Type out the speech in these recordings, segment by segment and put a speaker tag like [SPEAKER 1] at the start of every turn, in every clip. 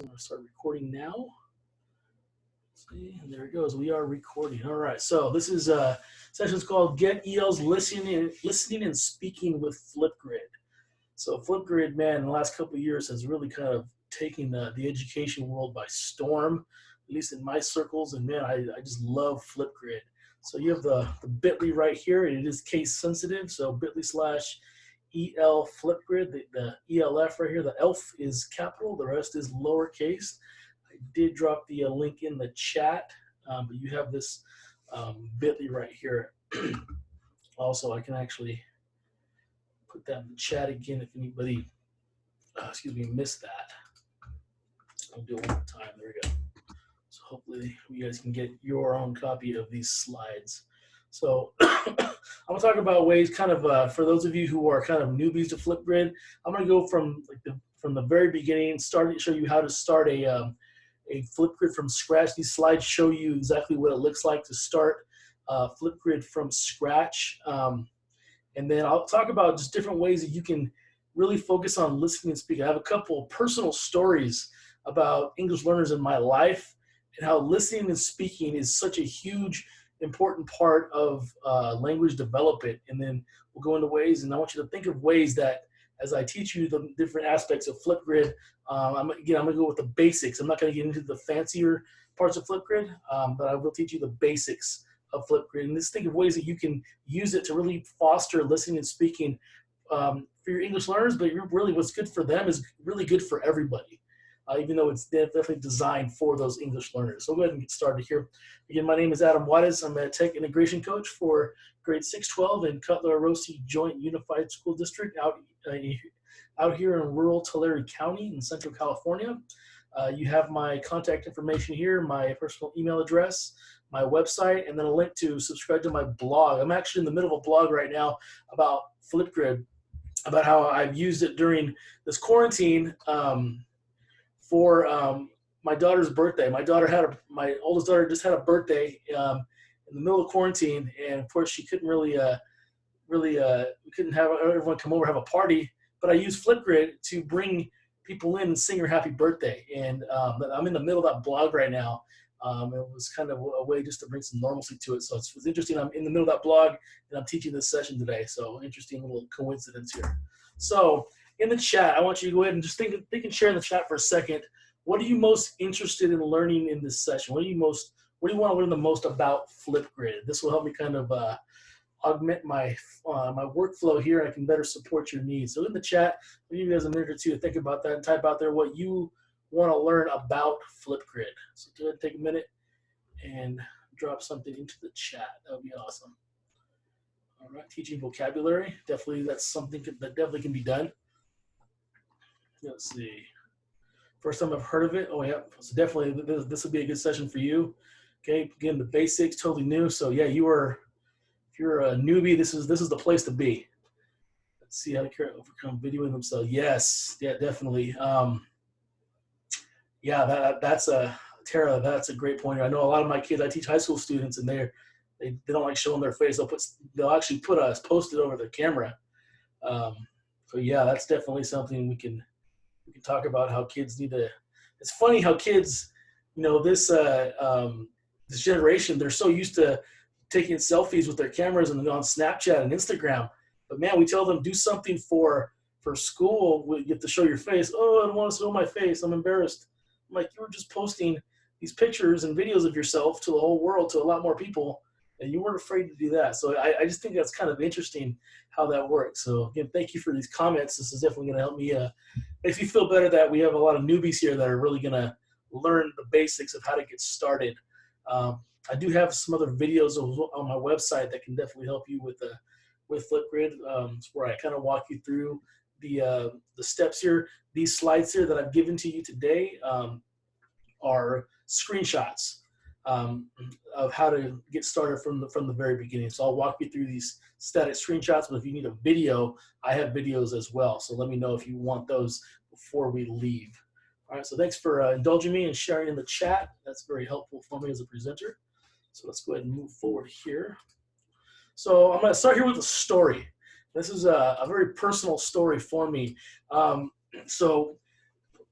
[SPEAKER 1] I'm going to start recording now. See, and there it goes. We are recording. All right. So this is session's called Get EL's Listening and Speaking with Flipgrid. So Flipgrid, man, in the last couple of years has really kind of taken the education world by storm, at least in my circles. And man, I just love Flipgrid. So you have the bit.ly right here. It is case sensitive. So bit.ly/EL Flipgrid, the ELF right here, the ELF is capital, the rest is lowercase. I did drop the link in the chat, but you have this bit.ly right here. Also, I can actually put that in the chat again if anybody, missed that. I'll do it one more time. There we go. So hopefully you guys can get your own copy of these slides. So I'm gonna talk about ways, kind of for those of you who are kind of newbies to Flipgrid. I'm gonna go from the very beginning, show you how to start a Flipgrid from scratch. These slides show you exactly what it looks like to start Flipgrid from scratch. And then I'll talk about just different ways that you can really focus on listening and speaking. I have a couple of personal stories about English learners in my life and how listening and speaking is such a huge, important part of language development. And then we'll go into ways, and I want you to think of ways that as I teach you the different aspects of Flipgrid, I'm going to go with the basics. I'm not going to get into the fancier parts of Flipgrid, but I will teach you the basics of Flipgrid. And just think of ways that you can use it to really foster listening and speaking for your English learners, but really what's good for them is really good for everybody, even though it's definitely designed for those English learners. So we'll go ahead and get started here. Again, my name is Adam Juarez. I'm a tech integration coach for grade 6-12 in Cutler-Rossi Joint Unified School District out here in rural Tulare County in Central California. You have my contact information here, my personal email address, my website, and then a link to subscribe to my blog. I'm actually in the middle of a blog right now about Flipgrid, about how I've used it during this quarantine for my daughter's birthday. My oldest daughter just had a birthday in the middle of quarantine, and of course she couldn't we couldn't have everyone come over have a party. But I used Flipgrid to bring people in and sing her happy birthday. And I'm in the middle of that blog right now. It was kind of a way just to bring some normalcy to it. So it's interesting. I'm in the middle of that blog and I'm teaching this session today. So interesting little coincidence here. So in the chat, I want you to go ahead and just think and share in the chat for a second. What are you most interested in learning in this session? What do you want to learn the most about Flipgrid? This will help me kind of augment my my workflow here. I can better support your needs. So in the chat, I'll give you guys a minute or two to think about that and type out there what you want to learn about Flipgrid. So go ahead and take a minute and drop something into the chat. That would be awesome. All right, teaching vocabulary. Definitely, that's something that definitely can be done. Let's see. First time I've heard of it. Oh yeah, so definitely this will be a good session for you. Okay, again, the basics, totally new. So yeah, if you're a newbie, this is the place to be. Let's see how to overcome videoing themselves. Yes, yeah, definitely. Yeah, that's Tara. That's a great point. I know a lot of my kids. I teach high school students, and they don't like showing their face. They'll actually post it over their camera. So yeah, that's definitely something we can talk about. How kids need to. It's funny how kids, this generation, they're so used to taking selfies with their cameras and on Snapchat and Instagram. But man, we tell them do something for school. You have to show your face. Oh, I don't want to show my face. I'm embarrassed. I'm like, you were just posting these pictures and videos of yourself to the whole world, to a lot more people, and you weren't afraid to do that. So I just think that's kind of interesting how that works. So again, thank you for these comments. This is definitely going to help me. Makes me feel better that we have a lot of newbies here that are really going to learn the basics of how to get started. I do have some other videos on my website that can definitely help you with Flipgrid, where I kind of walk you through the steps here. These slides here that I've given to you today are screenshots of how to get started from the very beginning. So I'll walk you through these static screenshots, but if you need a video, I have videos as well. So let me know if you want those before we leave. All right, so thanks for indulging me and sharing in the chat. That's very helpful for me as a presenter. So let's go ahead and move forward here. So I'm going to start here with a story. This is a very personal story for me. So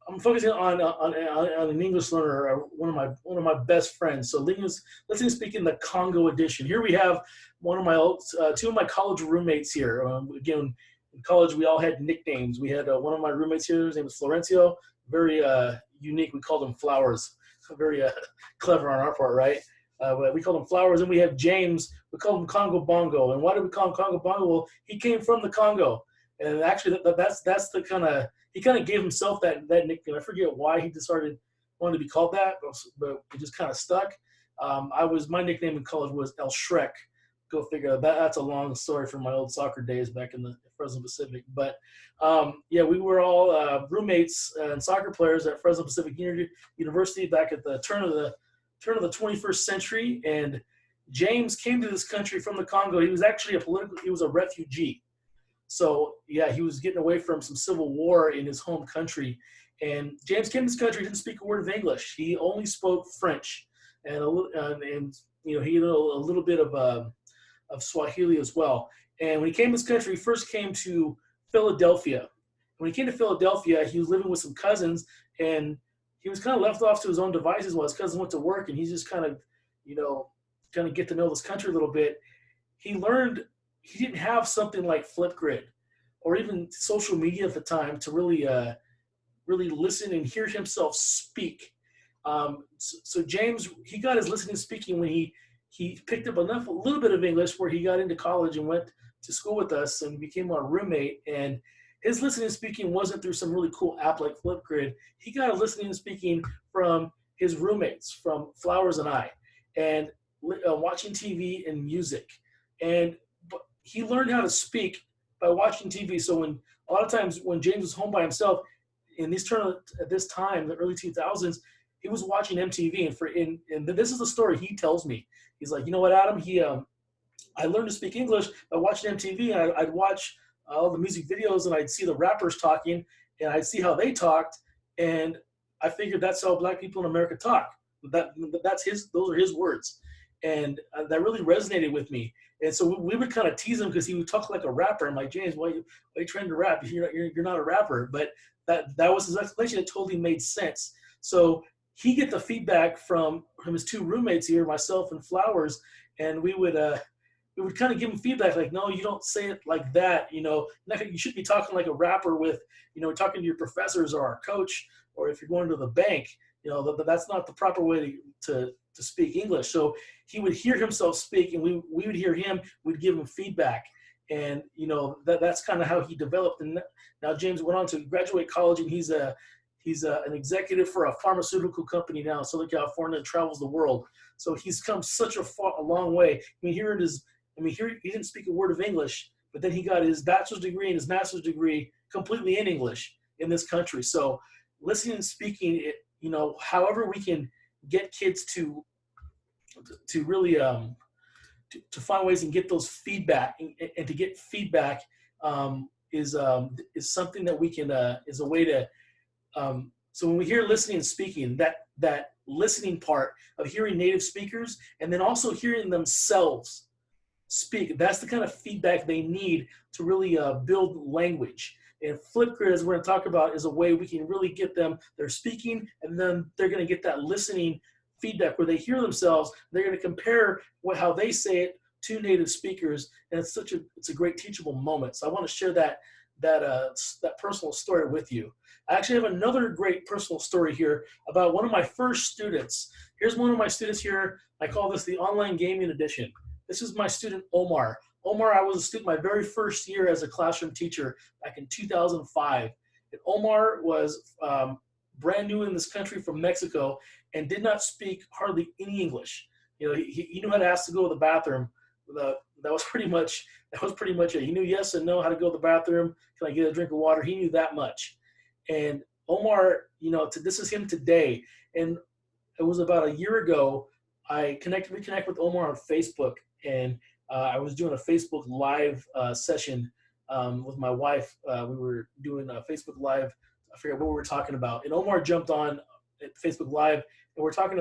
[SPEAKER 1] I'm focusing on an English learner, one of my best friends. So let's speak in the Congo edition. Here we have one of my two of my college roommates here. Again, in college we all had nicknames. We had one of my roommates here. His name was Florencio. Very unique. We called him Flowers. Very clever on our part, right? We called him Flowers. And we have James. We called him Congo Bongo. And why did we call him Congo Bongo? Well, he came from the Congo, and actually that's the kind of, he kind of gave himself that nickname. I forget why he wanted to be called that, but it just kind of stuck. My nickname in college was El Shrek. Go figure. That's a long story from my old soccer days back in the Fresno Pacific. But yeah, we were all roommates and soccer players at Fresno Pacific University back at the turn of the 21st century. And James came to this country from the Congo. He was actually he was a refugee. So yeah, he was getting away from some civil war in his home country. And James came to this country, didn't speak a word of English. He only spoke French, and you know, he knew a little bit of Swahili as well. And when he came to this country, he first came to Philadelphia. When he came to Philadelphia, he was living with some cousins, and he was kind of left off to his own devices while his cousins went to work, and he's just kind of, you know, kind of get to know this country a little bit. He learned he didn't have something like Flipgrid or even social media at the time to really listen and hear himself speak. So James, he got his listening and speaking when he picked up a little bit of English where he got into college and went to school with us and became our roommate. And his listening and speaking wasn't through some really cool app like Flipgrid. He got a listening and speaking from his roommates, from Flowers and I, and watching TV and music. And he learned how to speak by watching TV. So a lot of times when James was home by himself at this time, the early 2000s, he was watching MTV. And this is the story he tells me. He's like, you know what, Adam? I learned to speak English by watching MTV, and I'd watch all the music videos, and I'd see the rappers talking, and I'd see how they talked, and I figured that's how Black people in America talk. Those are his words, and that really resonated with me. And so we would kind of tease him because he would talk like a rapper. I'm like, James, why are you trying to rap if you're not a rapper? But that was his explanation. It totally made sense. So he get the feedback from his two roommates here, myself and Flowers, and we would kind of give him feedback like, no, you don't say it like that. You know, you should be talking like a rapper with, you know, talking to your professors or our coach, or if you're going to the bank, you know, that's not the proper way to speak English. So he would hear himself speak, and we would hear him. We'd give him feedback, and you know that's kind of how he developed. And now James went on to graduate college, and he's an executive for a pharmaceutical company now in Southern California and travels the world. So he's come such a long way. I mean, here he didn't speak a word of English, but then he got his bachelor's degree and his master's degree completely in English in this country. So listening and speaking, you know, however we can get kids to really to find ways and get those feedback and to get feedback is something that we can is a way to so when we hear listening and speaking, that listening part of hearing native speakers and then also hearing themselves speak, that's the kind of feedback they need to really build language. And Flipgrid, as we're going to talk about, is a way we can really get them, they're speaking, and then they're going to get that listening feedback where they hear themselves. They're going to compare how they say it to native speakers, and it's a great teachable moment. So I want to share that personal story with you. I actually have another great personal story here about one of my first students. Here's one of my students here. I call this the online gaming edition. This is my student Omar. Omar, I was a student my very first year as a classroom teacher back in 2005. And Omar was brand new in this country from Mexico and did not speak hardly any English. You know, he knew how to ask to go to the bathroom. That was pretty much it. He knew yes and no, how to go to the bathroom. Can I get a drink of water? He knew that much. And Omar, you know, this is him today. And it was about a year ago, we connected with Omar on Facebook, and I was doing a Facebook Live session with my wife. We were doing a Facebook Live. I forget what we were talking about. And Omar jumped on at Facebook Live, and we're talking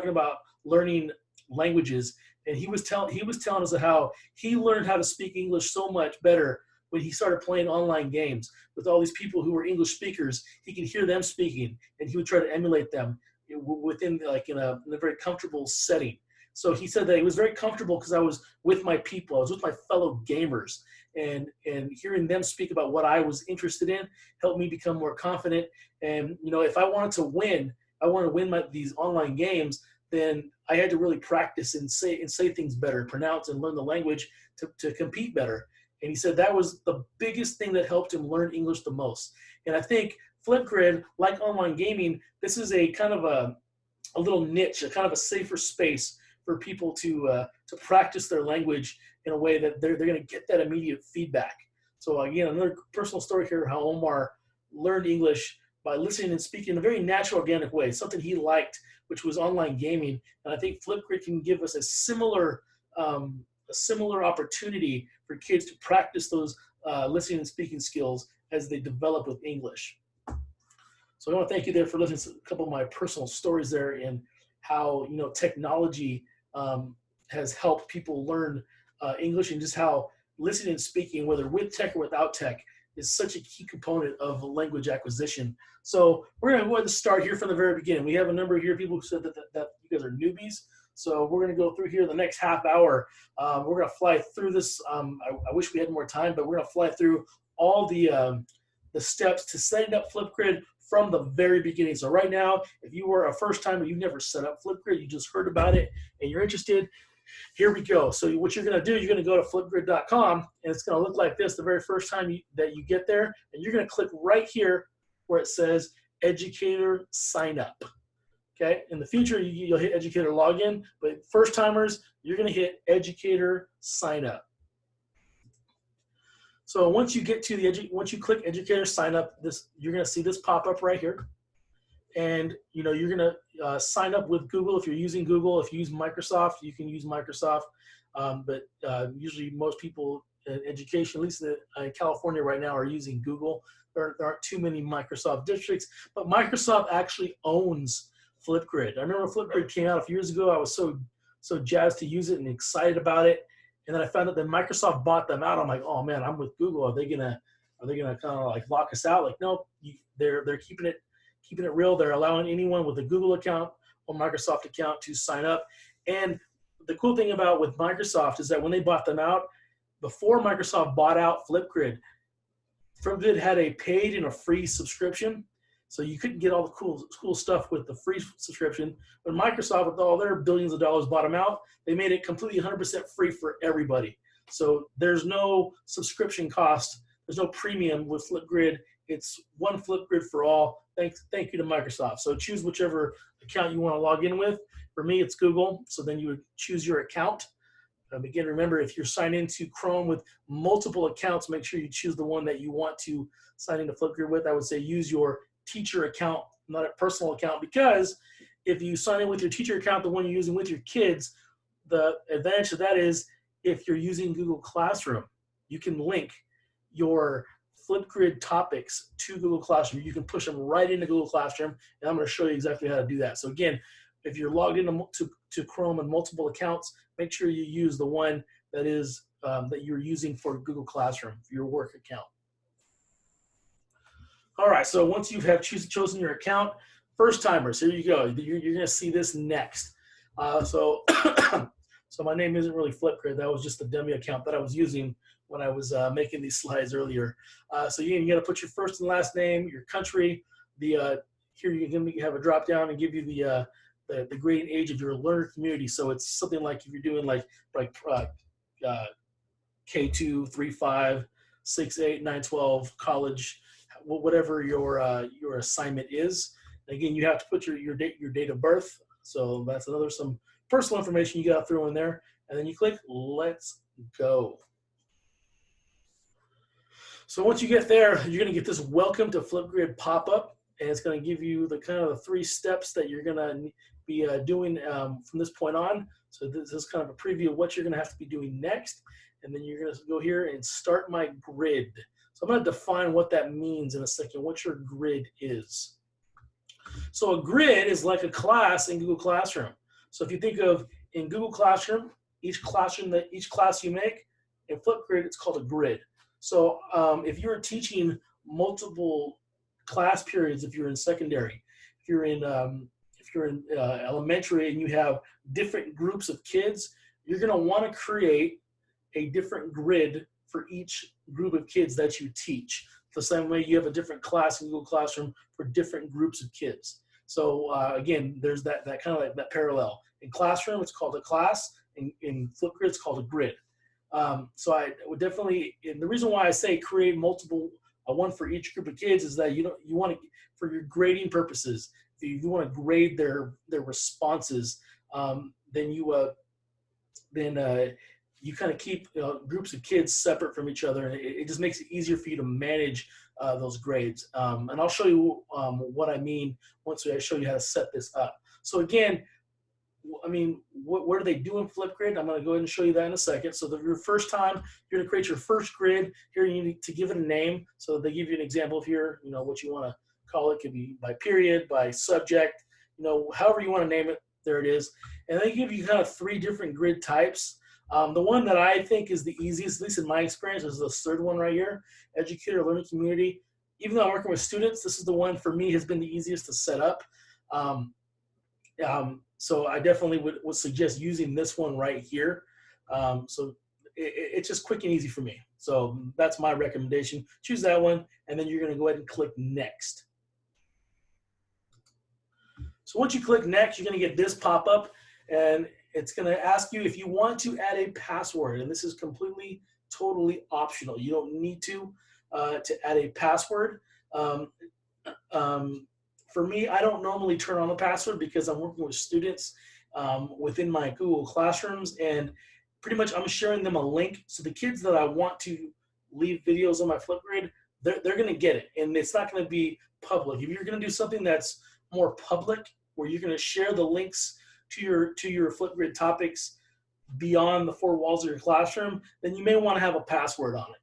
[SPEAKER 1] about learning languages. And he was telling us how he learned how to speak English so much better when he started playing online games with all these people who were English speakers. He could hear them speaking, and he would try to emulate them within like in a very comfortable setting. So he said that he was very comfortable because I was with my people, I was with my fellow gamers, and hearing them speak about what I was interested in helped me become more confident. And if I wanted to win, these online games, then I had to really practice and say things better, pronounce and learn the language to compete better. And he said that was the biggest thing that helped him learn English the most. And I think Flipgrid, like online gaming, this is a kind of a little niche, a kind of a safer space for people to practice their language in a way that they're going to get that immediate feedback. So again, another personal story here, how Omar learned English by listening and speaking in a very natural, organic way, something he liked, which was online gaming. And I think Flipgrid can give us a similar opportunity for kids to practice those listening and speaking skills as they develop with English. So I want to thank you there for listening to a couple of my personal stories there, and how technology has helped people learn English, and just how listening and speaking, whether with tech or without tech, is such a key component of language acquisition. So we're going to go ahead and start here from the very beginning. We have a number here of people who said that you guys are newbies. So we're going to go through here the next half hour. We're going to fly through this. I wish we had more time, but we're going to fly through all the steps to setting up Flipgrid from the very beginning. So right now, if you were a first timer, you've never set up Flipgrid, you just heard about it and you're interested, here we go. So what you're going to do, you're going to go to flipgrid.com, and it's going to look like this the very first time that you get there, and you're going to click right here where it says Educator Sign Up. Okay, in the future, you'll hit Educator Login, but first timers, you're going to hit Educator Sign Up. So once you get to once you click Educator Sign Up, you're going to see this pop up right here, and you're going to sign up with Google if you're using Google. If you use Microsoft, you can use Microsoft, but usually most people in education, at least in California right now, are using Google. There aren't too many Microsoft districts, but Microsoft actually owns Flipgrid. I remember Flipgrid came out a few years ago. I was so jazzed to use it and excited about it. And then I found out that Microsoft bought them out. I'm like, oh man, I'm with Google. Are they gonna kind of like lock us out? Like, no, they're keeping it real. They're allowing anyone with a Google account or Microsoft account to sign up. And the cool thing about with Microsoft is that when they bought them out, before Microsoft bought out Flipgrid, Flipgrid had a paid and a free subscription. So you couldn't get all the cool stuff with the free subscription. When Microsoft, with all their billions of dollars, bought them out, they made it completely 100% free for everybody. So there's no subscription cost. There's no premium with Flipgrid. It's one Flipgrid for all. Thank you to Microsoft. So choose whichever account you want to log in with. For me, it's Google. So then you would choose your account. Again, remember, if you're signed into Chrome with multiple accounts, make sure you choose the one that you want to sign into Flipgrid with. I would say use your teacher account, not a personal account, because if you sign in with your teacher account, the one you're using with your kids, the advantage of that is if you're using Google Classroom, you can link your Flipgrid topics to Google Classroom. You can push them right into Google Classroom, and I'm going to show you exactly how to do that. So again, if you're logged into to Chrome and multiple accounts, make sure you use the one that is that you're using for Google Classroom, for your work account. All right, so once you have chosen your account, first timers, here you go. You're going to see this next. So my name isn't really Flipgrid. That was just the dummy account that I was using when I was making these slides earlier. So you got to put your first and last name, your country. Here you're going to have a drop down and give you the grade and age of your learner community. So it's something like if you're doing like K2, 3, 5, 6, 8, 9, 12, college, whatever your assignment is. Again, you have to put your date of birth. So that's some personal information you got to throw in there, and then you click Let's Go. So once you get there, you're going to get this Welcome to Flipgrid pop-up, and it's going to give you the kind of the 3 steps that you're going to be doing from this point on. So this is kind of a preview of what you're going to have to be doing next, and then you're going to go here and start my grid. So I'm going to define what that means in a second, what your grid is. So a grid is like a class in Google Classroom. So if you think of in Google Classroom, each class you make, in Flipgrid, it's called a grid. So if you're teaching multiple class periods, if you're in secondary, if you're in elementary, and you have different groups of kids, you're going to want to create a different grid for each group of kids that you teach. The same way you have a different class in Google Classroom for different groups of kids. So again, there's that kind of like that parallel. In Classroom, it's called a class. In Flipgrid, it's called a grid. So I would definitely, and the reason why I say create multiple, one for each group of kids, is that you want to, for your grading purposes, if you want to grade their responses, then you kind of keep groups of kids separate from each other, and it just makes it easier for you to manage those grades. And I'll show you what I mean once I show you how to set this up. So again, I mean, what do they do in Flipgrid? I'm going to go ahead and show you that in a second. So your first time, you're going to create your first grid. Here you need to give it a name. So they give you an example of here, what you want to call it. Could be by period, by subject, however you want to name it. There it is. And they give you kind of 3 different grid types. The one that I think is the easiest, at least in my experience, is the third one right here, educator learning community. Even though I'm working with students, this is the one for me has been the easiest to set up. So I definitely would suggest using this one right here. So it's just quick and easy for me. So that's my recommendation. Choose that one, and then you're going to go ahead and click next. So once you click next, you're going to get this pop up, and it's going to ask you if you want to add a password, and this is completely, totally optional. You don't need to add a password. For me, I don't normally turn on the password because I'm working with students within my Google Classrooms, and pretty much I'm sharing them a link. So the kids that I want to leave videos on my Flipgrid, they're going to get it, and it's not going to be public. If you're going to do something that's more public, where you're going to share the links to your Flipgrid topics beyond the 4 walls of your classroom, then you may want to have a password on it.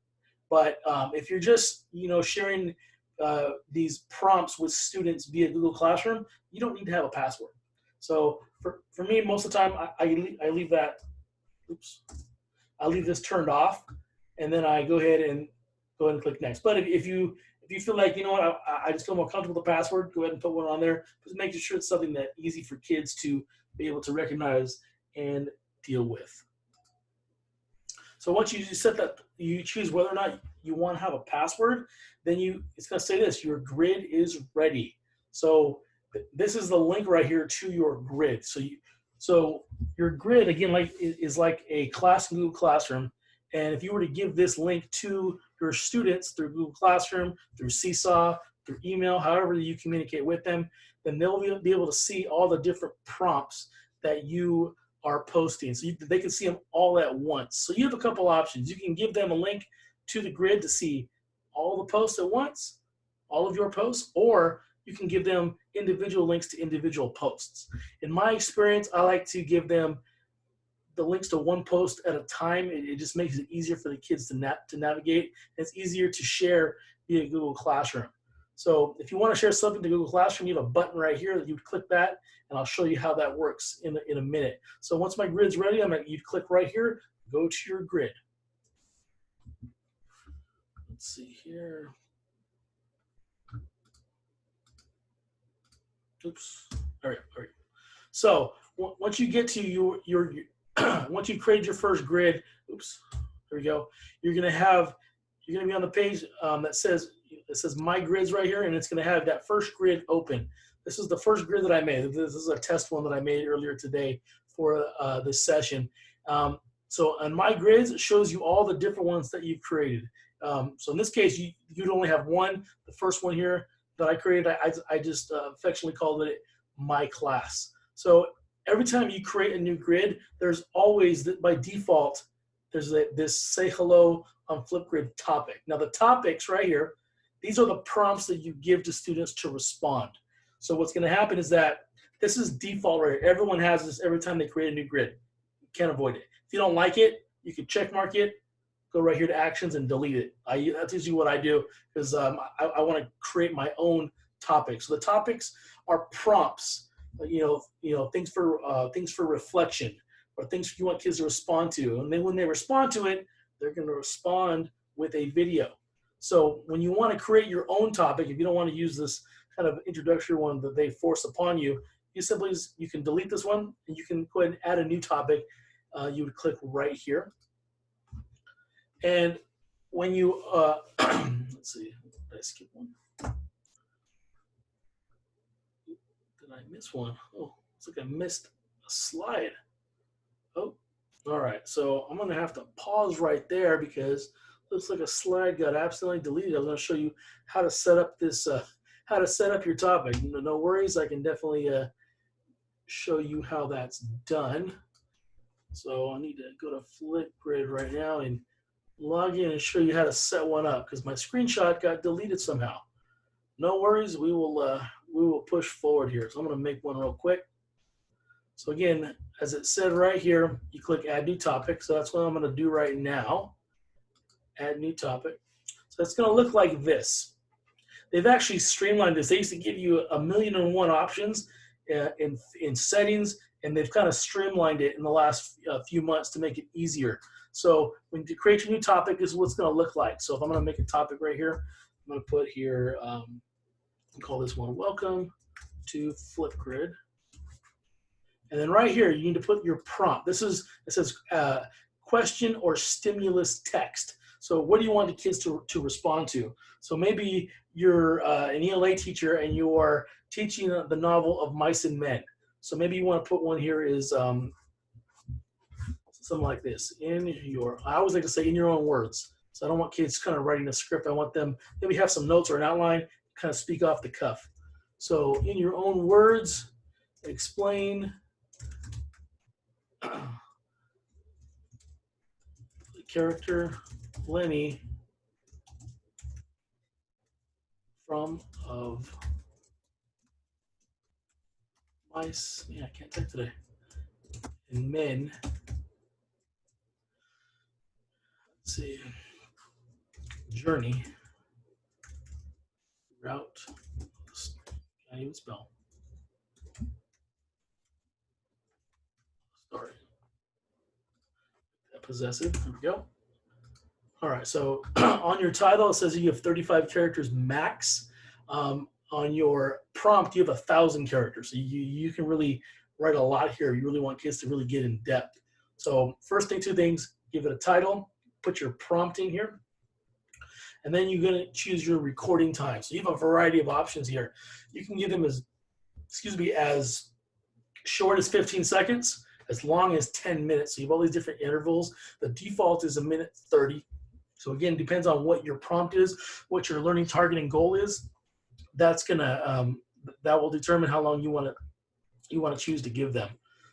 [SPEAKER 1] But if you're just sharing these prompts with students via Google Classroom, you don't need to have a password. So for me, most of the time, I leave that. I leave this turned off, and then I go ahead and click next. But if you feel like, I just feel more comfortable with the password, go ahead and put one on there. Just make sure it's something that's easy for kids to be able to recognize and deal with. So once you set that, you choose whether or not you want to have a password, then it's going to say this: your grid is ready. So this is the link right here to your grid. So your grid, again, is like a class in Google Classroom. And if you were to give this link to your students through Google Classroom, through Seesaw, through email, however you communicate with them, then they'll be able to see all the different prompts that you are posting. So they can see them all at once. So you have a couple options. You can give them a link to the grid to see all the posts at once, all of your posts, or you can give them individual links to individual posts. In my experience, I like to give them the links to one post at a time. It just makes it easier for the kids to navigate. It's easier to share via Google Classroom. So if you want to share something to Google Classroom, you have a button right here that you would click that, and I'll show you how that works in a minute. So once my grid's ready, you'd click right here, go to your grid. Let's see here. Oops. All right. So once you get to your once you've created your first grid, oops, there we go. You're gonna be on the page that says my grids right here, and it's gonna have that first grid open. This is the first grid that I made. This is a test one that I made earlier today for this session. So on my grids, it shows you all the different ones that you've created. So in this case, you'd only have one. The first one here that I created, I just affectionately called it my class. So every time you create a new grid, there's always, by default, there's this say hello on Flipgrid topic. Now the topics right here, these are the prompts that you give to students to respond. So what's gonna happen is that this is default right here. Everyone has this every time they create a new grid. You can't avoid it. If you don't like it, you can check mark it, go right here to actions and delete it. That's usually what I do, because I want to create my own topics. So the topics are prompts, things for reflection, or things you want kids to respond to. And then when they respond to it, they're going to respond with a video. So when you want to create your own topic, if you don't want to use this kind of introductory one that they force upon you, you can delete this one and you can go ahead and add a new topic. You would click right here. And when you, let's see, did I skip one? Did I miss one? Oh, looks like I missed a slide. Oh, all right. So I'm going to have to pause right there because looks like a slide got accidentally deleted. I'm going to show you how to set up this, how to set up your topic. No worries. I can definitely show you how that's done. So I need to go to Flipgrid right now and log in and show you how to set one up because my screenshot got deleted somehow. No worries. We will push forward here. So I'm going to make one real quick. So again, as it said right here, you click Add New Topic. So that's what I'm going to do right now. Add New Topic. So it's going to look like this. They've actually streamlined this. They used to give you 1,000,001 options in settings, and they've kind of streamlined it in the last few months to make it easier. So when you create your new topic, this is what it's going to look like. So if I'm going to make a topic right here, I'm going to put here, call this one Welcome to Flipgrid. And then right here, you need to put your prompt. It says question or stimulus text. So what do you want the kids to respond to? So maybe you're an ELA teacher and you are teaching the novel of Mice and Men. So maybe you want to put one here is something like this. I always like to say in your own words. So I don't want kids kind of writing a script. I want them maybe have some notes or an outline, kind of speak off the cuff. So in your own words, explain the character Lenny from of Mice. Yeah, I can't type today. And Men. Let's see. Journey. Route. Can't even spell. Story. Possessive. There we go. All right. So on your title, it says you have 35 characters max. On your prompt, you have 1,000 characters. So you can really write a lot here. You really want kids to really get in depth. So first thing, two things, give it a title, put your prompt in here, and then you're going to choose your recording time. So you have a variety of options here. You can give them as short as 15 seconds, as long as 10 minutes. So you have all these different intervals. The default is 1:30. So again, it depends on what your prompt is, what your learning target and goal is. That's gonna that will determine how long you want to choose to give them.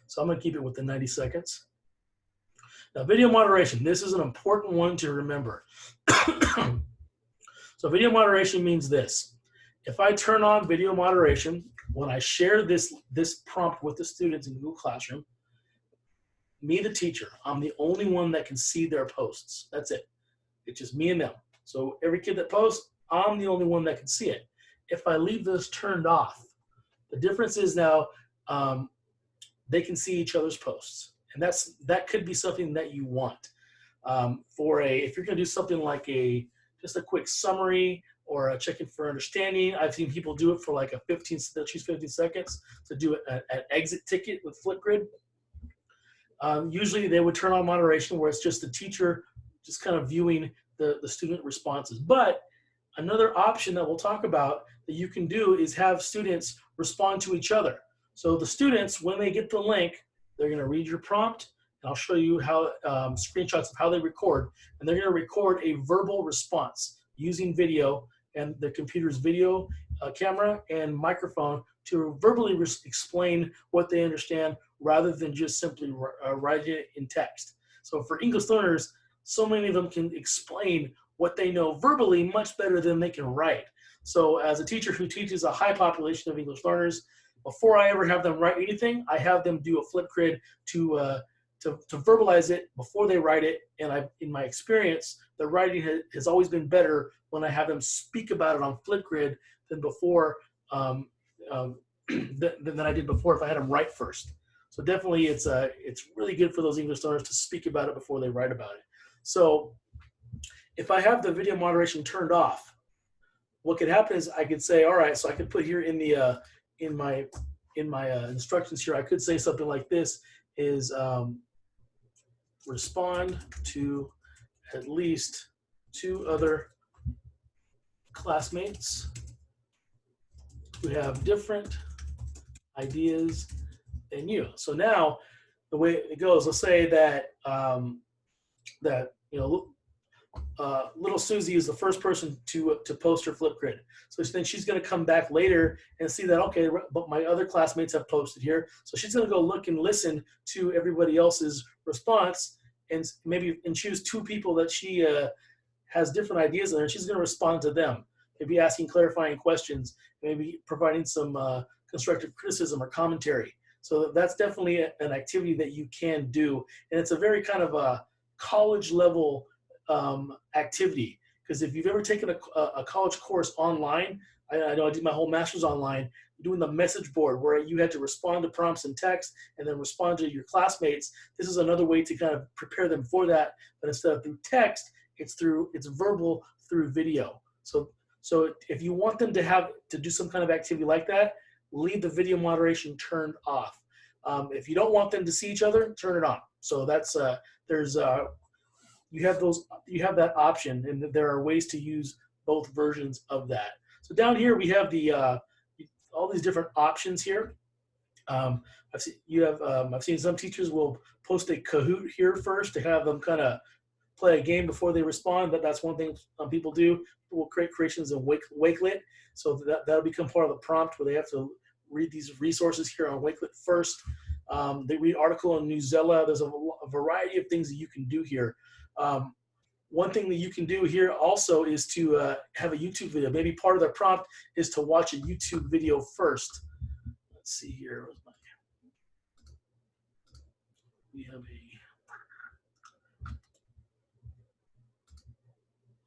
[SPEAKER 1] So I'm gonna keep it with the 90 seconds. Now, video moderation. This is an important one to remember. So video moderation means this. If I turn on video moderation, when I share this prompt with the students in Google Classroom, me, the teacher, I'm the only one that can see their posts. That's it. It's just me and them. So every kid that posts, I'm the only one that can see it. If I leave this turned off, the difference is now they can see each other's posts. And that could be something that you want. If you're going to do something like just a quick summary or a check-in for understanding, I've seen people do it for like they'll choose 15 seconds to do an exit ticket with Flipgrid. Usually they would turn on moderation where it's just the teacher just kind of viewing the student responses. But another option that we'll talk about that you can do is have students respond to each other. So the students, when they get the link, they're going to read your prompt, and I'll show you how screenshots of how they record, and they're going to record a verbal response using video and the computer's video camera and microphone to verbally explain what they understand rather than just simply write it in text. So for English learners, so many of them can explain what they know verbally much better than they can write. So as a teacher who teaches a high population of English learners, before I ever have them write anything, I have them do a Flipgrid to verbalize it before they write it. And in my experience, the writing has always been better when I have them speak about it on Flipgrid than before, than I did before if I had them write first. So definitely it's really good for those English learners to speak about it before they write about it. So If I have the video moderation turned off, what could happen is I could say, all right, so I could put here in the in my instructions here, I could say something like this is respond to at least 2 other classmates who have different ideas than you. So now the way it goes, let's say that that little Susie is the first person to post her Flipgrid. So then she's going to come back later and see that, okay, but my other classmates have posted here. So she's going to go look and listen to everybody else's response and maybe choose 2 people that she has different ideas in there. She's going to respond to them, maybe asking clarifying questions, maybe providing some constructive criticism or commentary. So that's definitely an activity that you can do. And it's a very kind of a college level activity, because if you've ever taken a college course online, I know I did my whole master's online, doing the message board where you had to respond to prompts in text and then respond to your classmates. This is another way to kind of prepare them for that, but instead of through text, it's verbal through video. So if you want them to do some kind of activity like that, leave the video moderation turned off. If you don't want them to see each other, turn it on. So that's you have that option, and there are ways to use both versions of that. So down here we have all these different options here. I've seen some teachers will post a Kahoot here first to have them kind of play a game before they respond. That's one thing people do. People will create creations in Wakelet, so that'll become part of the prompt where they have to read these resources here on Wakelet first. They read article on Newsella. There's a variety of things that you can do here. One thing that you can do here also is to have a YouTube video. Maybe part of the prompt is to watch a YouTube video first. Let's see here. We have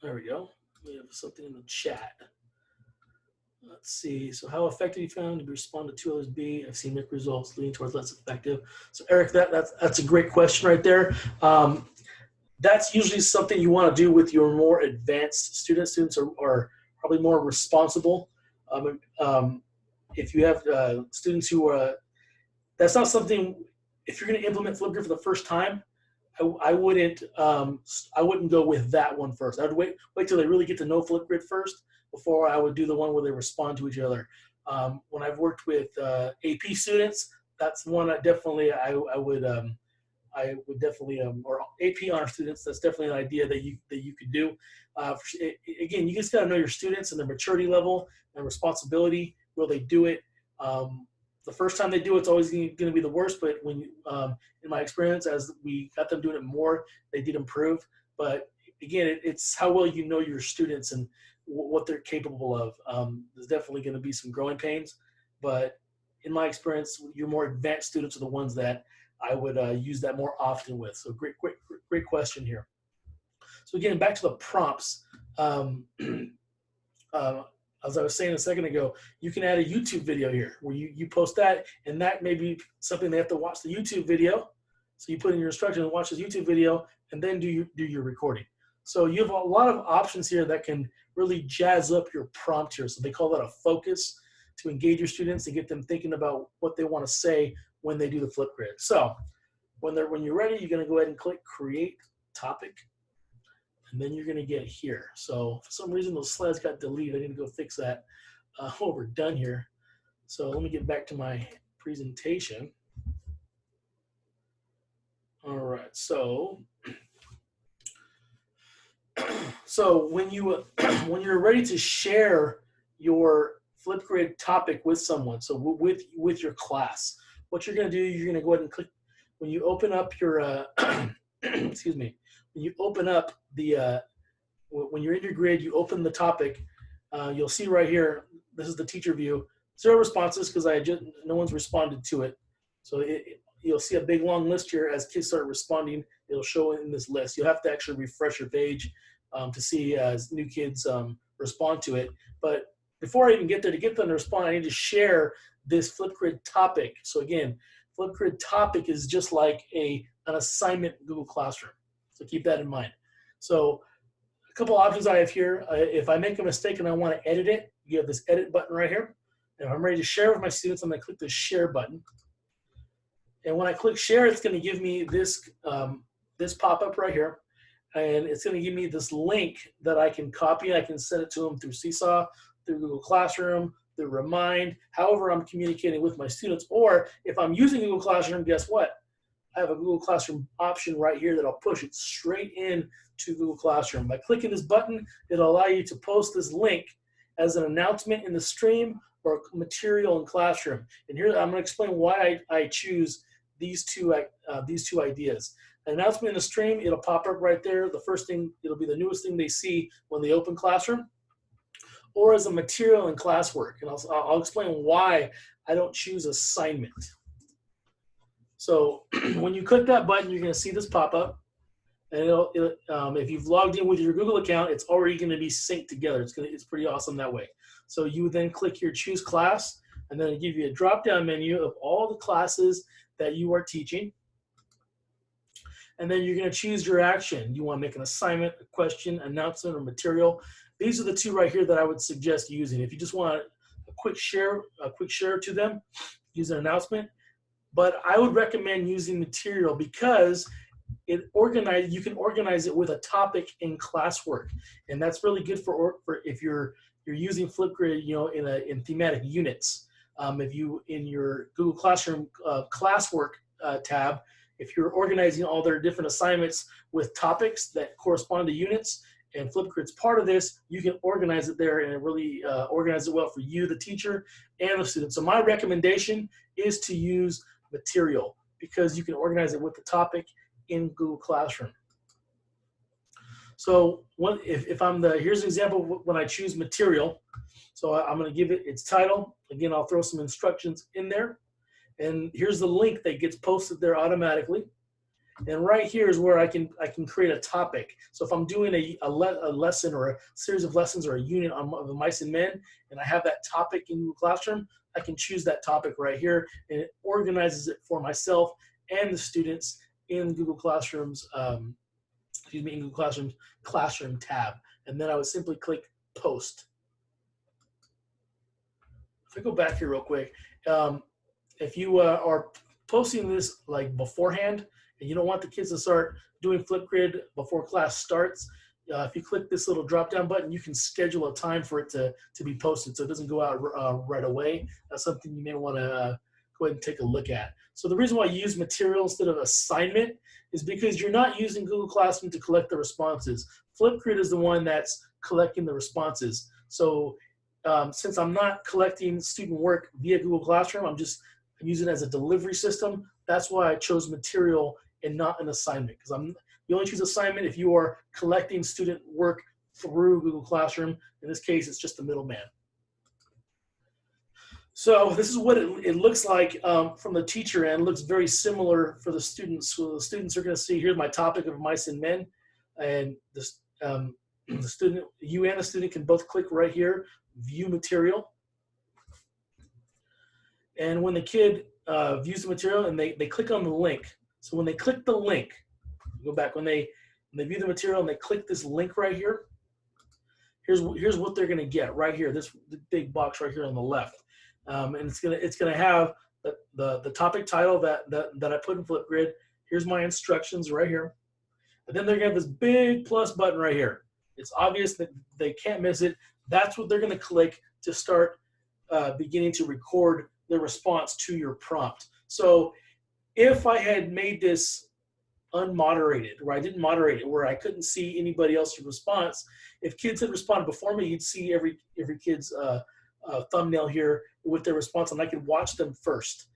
[SPEAKER 1] there we go. We have something in the chat. Let's see. So how effective you found to respond to 2 others be? I've seen mixed results leaning towards less effective. So Eric, that's a great question right there. That's usually something you want to do with your more advanced students. Students are probably more responsible. If you have students who are, that's not something, if you're going to implement Flipgrid for the first time, I wouldn't go with that one first. I would wait till they really get to know Flipgrid first before I would do the one where they respond to each other. When I've worked with AP students, that's one I would definitely, or AP honor students, that's definitely an idea that you could do. Again, you just gotta know your students and their maturity level and responsibility. Will they do it? The first time they do it's always gonna be the worst, but when in my experience, as we got them doing it more, they did improve. But again, it's how well you know your students and what they're capable of. There's definitely gonna be some growing pains, but in my experience, your more advanced students are the ones that I would use that more often with. So great question here. So again, back to the prompts. As I was saying a second ago, you can add a YouTube video here where you post that, and that may be something they have to watch the YouTube video. So you put in your instructions, watch this YouTube video, and then do your recording. So you have a lot of options here that can really jazz up your prompt here. So they call that a focus, to engage your students, to get them thinking about what they want to say when they do the Flipgrid. So when you're ready, you're going to go ahead and click Create Topic, and then you're going to get here. So for some reason those slides got deleted. I need to go fix that when we're done here. So let me get back to my presentation. All right. So when you're ready to share your Flipgrid topic with someone, so with your class, what you're going to do, you're going to go ahead and click, when you open up your, excuse me, when you open up the, when you're in your grid, you open the topic, you'll see right here, this is the teacher view, 0 responses because no one's responded to it. So you'll see a big long list here. As kids start responding, it'll show in this list. You'll have to actually refresh your page to see as new kids respond to it. But before I even get there, to get them to respond, I need to share this Flipgrid topic. So again, Flipgrid topic is just like an assignment in Google Classroom. So keep that in mind. So couple options I have here. If I make a mistake and I want to edit it, you have this edit button right here. And if I'm ready to share with my students, I'm going to click the share button. And when I click share, it's going to give me this, this pop-up right here. And it's going to give me this link that I can copy. I can send it to them through Seesaw, through Google Classroom, through Remind, however I'm communicating with my students. Or if I'm using Google Classroom, guess what? I have a Google Classroom option right here that I'll push it straight in to Google Classroom. By clicking this button, it'll allow you to post this link as an announcement in the stream or material in Classroom. And here I'm going to explain why I choose these two ideas. An announcement in the stream, it'll pop up right there. The first thing, it'll be the newest thing they see when they open Classroom, or as a material in classwork. And I'll explain why I don't choose assignment. So when you click that button, you're going to see this pop up. And if you've logged in with your Google account, it's already going to be synced together. It's pretty awesome that way. So you would then click your choose class, and then it'll give you a drop-down menu of all the classes that you are teaching. And then you're going to choose your action. You want to make an assignment, a question, announcement, or material. These are the two right here that I would suggest using. If you just want a quick share to them, use an announcement. But I would recommend using material because you can organize it with a topic in classwork, and that's really good for if you're using Flipgrid, in thematic units. If you in your Google Classroom classwork tab, if you're organizing all their different assignments with topics that correspond to units, and Flipgrid's part of this, you can organize it there, and it really organizes it well for you, the teacher, and the student. So my recommendation is to use material because you can organize it with the topic in Google Classroom. So here's an example when I choose material. So I'm going to give it its title. Again, I'll throw some instructions in there. And here's the link that gets posted there automatically. And right here is where I can create a topic. So if I'm doing a lesson or a series of lessons or a unit on the mice and men, and I have that topic in Google Classroom, I can choose that topic right here, and it organizes it for myself and the students in Google Classroom's, in Google Classroom's Classroom tab. And then I would simply click Post. If I go back here real quick, if you are posting this like beforehand, and you don't want the kids to start doing Flipgrid before class starts, if you click this little drop-down button, you can schedule a time for it to be posted so it doesn't go out right away. That's something you may want to go ahead and take a look at. So the reason why you use material instead of assignment is because you're not using Google Classroom to collect the responses. Flipgrid is the one that's collecting the responses. So since I'm not collecting student work via Google Classroom, I'm using it as a delivery system. That's why I chose material and not an assignment, because you only choose assignment if you are collecting student work through Google Classroom. In this case, it's just the middleman. So this is what it looks like from the teacher end. It looks very similar for the students. So the students are going to see, here's my topic of mice and men, and the student, you and the student can both click right here, view material. And when the kid views the material and they click on the link, so when they click the link, go back, when they view the material and they click this link right here, here's what they're going to get right here, this big box right here on the left. And it's gonna have the topic title that I put in Flipgrid. Here's my instructions right here. And then they're gonna have this big plus button right here. It's obvious that they can't miss it. That's what they're gonna click to start beginning to record their response to your prompt. So if I had made this unmoderated, where I didn't moderate it, where I couldn't see anybody else's response, if kids had responded before me, you'd see every kid's thumbnail here with their response, and I could watch them first.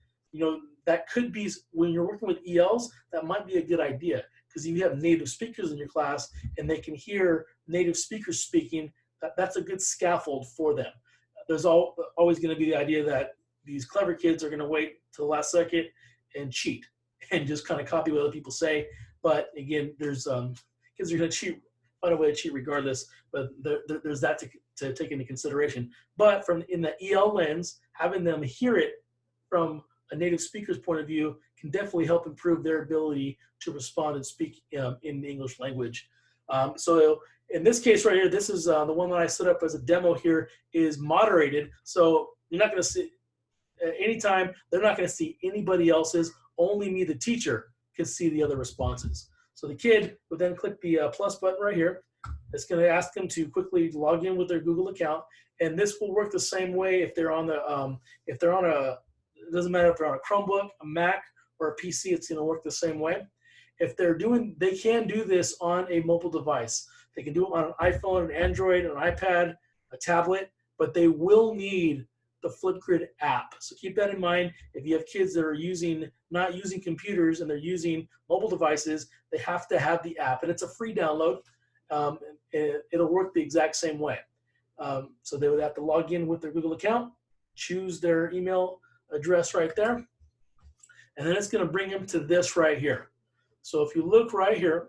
[SPEAKER 1] That could be, when you're working with ELs, that might be a good idea, because if you have native speakers in your class and they can hear native speakers speaking, that's a good scaffold for them. There's always going to be the idea that these clever kids are going to wait till the last second and cheat and just kind of copy what other people say. But again, there's kids are going to cheat, find a way to cheat regardless, but there's that to take into consideration. But in the EL lens, having them hear it from a native speaker's point of view can definitely help improve their ability to respond and speak in the English language. So in this case right here, this is the one that I set up as a demo here is moderated. So you're not going to see at any time, they're not going to see anybody else's, only me, the teacher, can see the other responses. So the kid would then click the plus button right here. It's going to ask them to quickly log in with their Google account. And this will work the same way if they're on the, it doesn't matter if they're on a Chromebook, a Mac, or a PC, it's going to work the same way. If they're doing, they can do this on a mobile device. They can do it on an iPhone, an Android, an iPad, a tablet, but they will need the Flipgrid app. So keep that in mind. If you have kids that are not using computers and they're using mobile devices, they have to have the app, and it's a free download. It'll work the exact same way. So they would have to log in with their Google account, choose their email address right there, and then it's going to bring them to this right here. So if you look right here,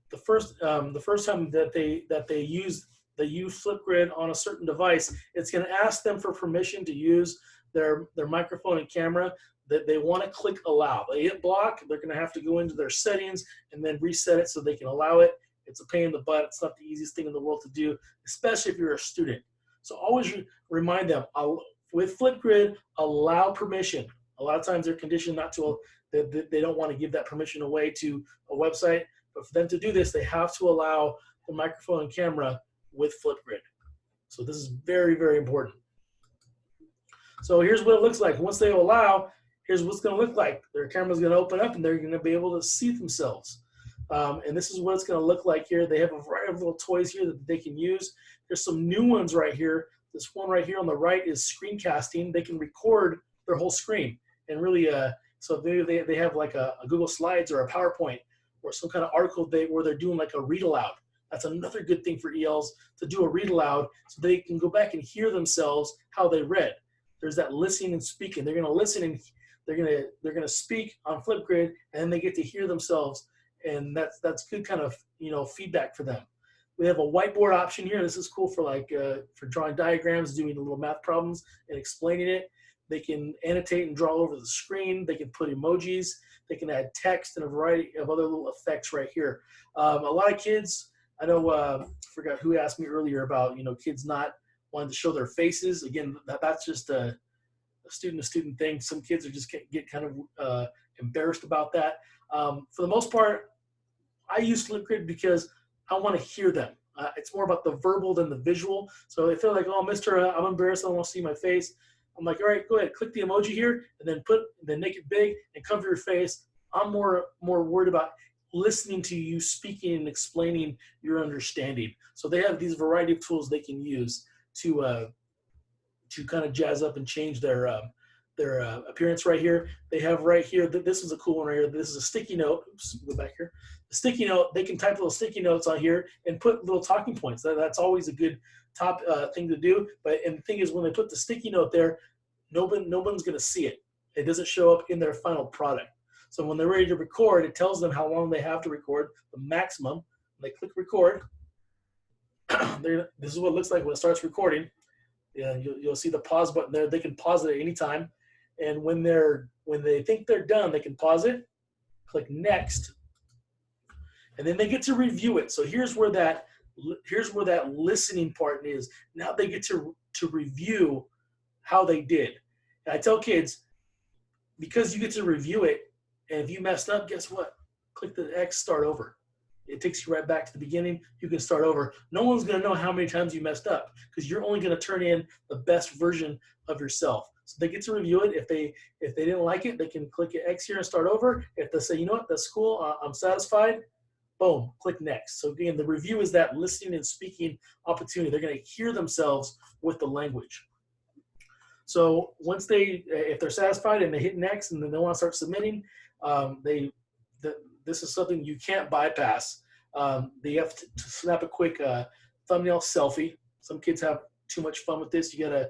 [SPEAKER 1] the first time that they use Flipgrid on a certain device, it's going to ask them for permission to use their microphone and camera. That they want to click allow. They hit block, they're going to have to go into their settings and then reset it so they can allow it. It's a pain in the butt. It's not the easiest thing in the world to do, especially if you're a student. So always remind them, with Flipgrid, allow permission. A lot of times they're conditioned not to, they don't want to give that permission away to a website. But for them to do this, they have to allow the microphone and camera with Flipgrid. So this is very, very important. So here's what it looks like. Once they allow, here's what's going to look like. Their camera's going to open up and they're going to be able to see themselves. And this is what it's going to look like here. They have a variety of little toys here that they can use. There's some new ones right here. This one right here on the right is screencasting. They can record their whole screen. And really, so they have like a Google Slides or a PowerPoint or some kind of article where they're doing like a read aloud. That's another good thing for ELs, to do a read aloud so they can go back and hear themselves how they read. There's that listening and speaking. They're going to listen and they're going to speak on Flipgrid, and then they get to hear themselves, and that's good kind of feedback for them. We have a whiteboard option here. This is cool for for drawing diagrams, doing little math problems, and explaining it. They can annotate and draw over the screen. They can put emojis. They can add text and a variety of other little effects right here. A lot of kids, I know, I forgot who asked me earlier about kids not wanting to show their faces. Again, that's just a student thing. Some kids are just get kind of embarrassed about that. For the most part, I use Flipgrid because I want to hear them. It's more about the verbal than the visual. So if they're like, "Oh, Mister, I'm embarrassed. I don't want to see my face," I'm like, "All right, go ahead, click the emoji here, and then make it big and cover your face." I'm more worried about listening to you speaking and explaining your understanding. So they have these variety of tools they can use to kind of jazz up and change their appearance right here. They have right here, this is a cool one right here. This is a sticky note. Oops, go back here. The sticky note, they can type little sticky notes on here and put little talking points. That's always a good top thing to do. And the thing is, when they put the sticky note there, no one's going to see it. It doesn't show up in their final product. So when they're ready to record, it tells them how long they have to record, the maximum. When they click record, this is what it looks like when it starts recording. Yeah, you'll see the pause button there. They can pause it at any time. And when they think they're done, they can pause it, click next, and then they get to review it. So here's where that listening part is. Now they get to review how they did. And I tell kids, because you get to review it, and if you messed up, guess what? Click the X, start over. It takes you right back to the beginning. You can start over. No one's going to know how many times you messed up because you're only going to turn in the best version of yourself. So they get to review it. If they didn't like it, they can click X here and start over. If they say, you know what, that's cool, I'm satisfied, boom, click next. So again, the review is that listening and speaking opportunity. They're going to hear themselves with the language. So once if they're satisfied and they hit next and then they want to start submitting, this is something you can't bypass. They have to snap a quick thumbnail selfie. Some kids have too much fun with this. You gotta,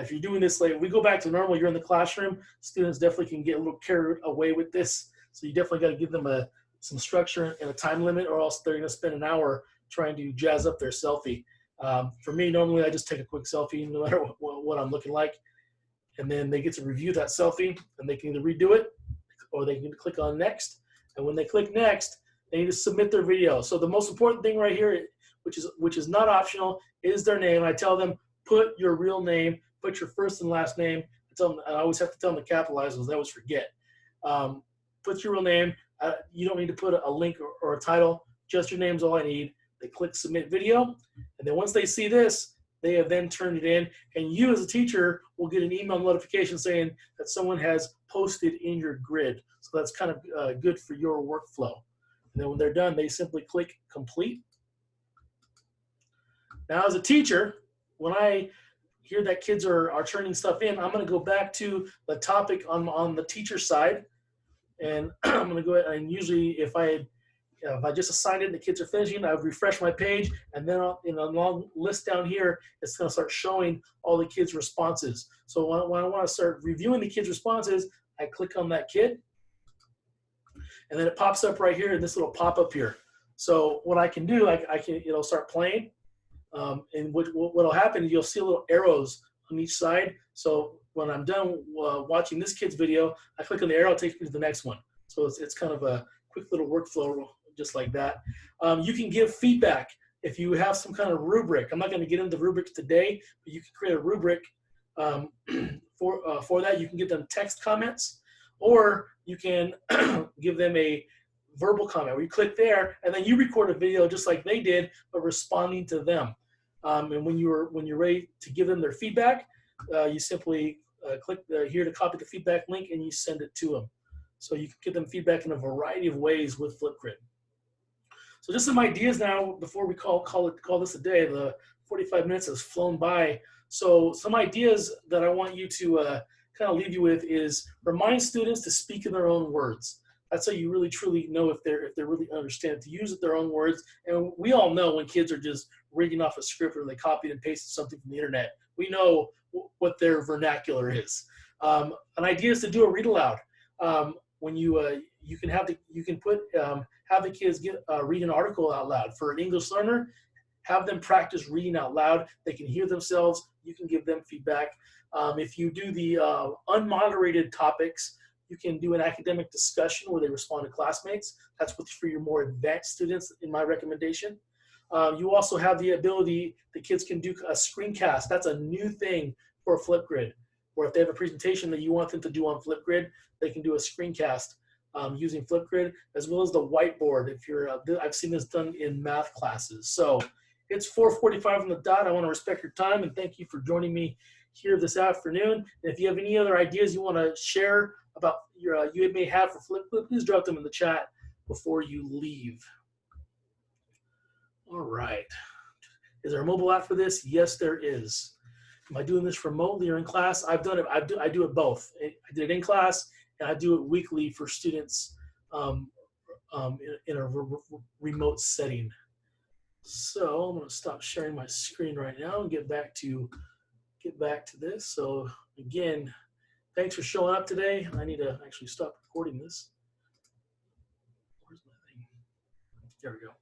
[SPEAKER 1] if you're doing this, like we go back to normal, you're in the classroom, students definitely can get a little carried away with this. So you definitely got to give them some structure and a time limit, or else they're gonna spend an hour trying to jazz up their selfie. For me, normally I just take a quick selfie no matter what I'm looking like. And then they get to review that selfie, and they can either redo it or they can click on next. And when they click next, They need to submit their video. So the most important thing right here, which is not optional, is their name. I tell them, put your real name, put your first and last name. I always have to tell them to capitalize because I always forget. Put your real name. You don't need to put a link or a title. Just your name's all I need. They click submit video, and then once they see this, they have then turned it in, and you as a teacher will get an email notification saying that someone has posted in your grid. So that's kind of good for your workflow. And then when they're done, they simply click complete. Now as a teacher, when I hear that kids are turning stuff in, I'm going to go back to the topic on the teacher side, and I'm going to go ahead and usually if I just assigned it and the kids are finishing, I would refresh my page, and then in a long list down here, it's going to start showing all the kids' responses. So when I want to start reviewing the kids' responses, I click on that kid, and then it pops up right here in this little pop-up here. So what I can do, it'll start playing, and what'll happen is you'll see little arrows on each side. So when I'm done watching this kid's video, I click on the arrow, it takes me to the next one. So it's kind of a quick little workflow just like that. You can give feedback if you have some kind of rubric. I'm not going to get into rubrics today, but you can create a rubric for that. You can give them text comments, or you can give them a verbal comment where you click there and then you record a video just like they did, but responding to them. And when you're ready to give them their feedback, you simply click here to copy the feedback link and you send it to them. So you can give them feedback in a variety of ways with Flipgrid. So just some ideas now before we call this a day. The 45 minutes has flown by. So some ideas that I want you to kind of leave you with is remind students to speak in their own words. That's how you really truly know if they're really understand, to use their own words. And we all know when kids are just reading off a script or they copied and pasted something from the internet. We know what their vernacular is. An idea is to do a read aloud. When you can have the kids read an article out loud. For an English learner, have them practice reading out loud. They can hear themselves. You can give them feedback. If you do the unmoderated topics, you can do an academic discussion where they respond to classmates. That's for your more advanced students, in my recommendation. You also have the ability, the kids can do a screencast. That's a new thing for Flipgrid, where if they have a presentation that you want them to do on Flipgrid, they can do a screencast using Flipgrid, as well as the whiteboard. I've seen this done in math classes. So it's 4:45 on the dot. I want to respect your time and thank you for joining me here this afternoon. And if you have any other ideas you want to share about you may have for Flipgrid, please drop them in the chat before you leave. All right. Is there a mobile app for this? Yes, there is. Am I doing this remotely or in class? I've done it. I do it both. I did it in class, and I do it weekly for students in a remote setting. So I'm going to stop sharing my screen right now and get back to this. So again, thanks for showing up today. I need to actually stop recording this. Where's my thing? There we go.